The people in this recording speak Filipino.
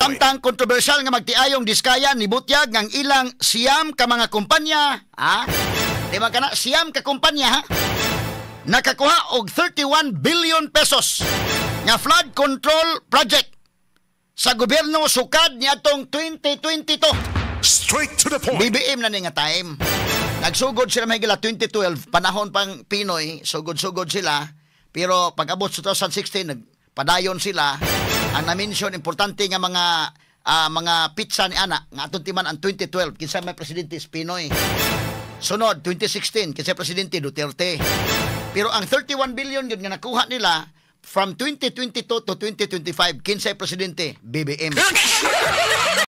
Samtang kontrobersyal nga magtiayong diskayan ni butyag ng ilang siyam ka mga kumpanya, di ba kana siyam ka kumpanya, nakakuha og 31 billion pesos nga flood control project sa gobyerno sukad niadtong 2022. Straight to the point. BBM na ni nga time. Nagsugod sila mahigala 2012, panahon pang Pinoy, sugod-sugod sila. Pero pag-abot sa 2016, nagpadayon sila. Ang na-mention, importante nga mga pizza ni Ana, nga atong timan ang 2012, kinsa may presidente is Pinoy. Sunod, 2016, kinsa presidente Duterte. Pero ang 31 billion yun nga nakuha nila, from 2022 to 2025, kinsa presidente BBM.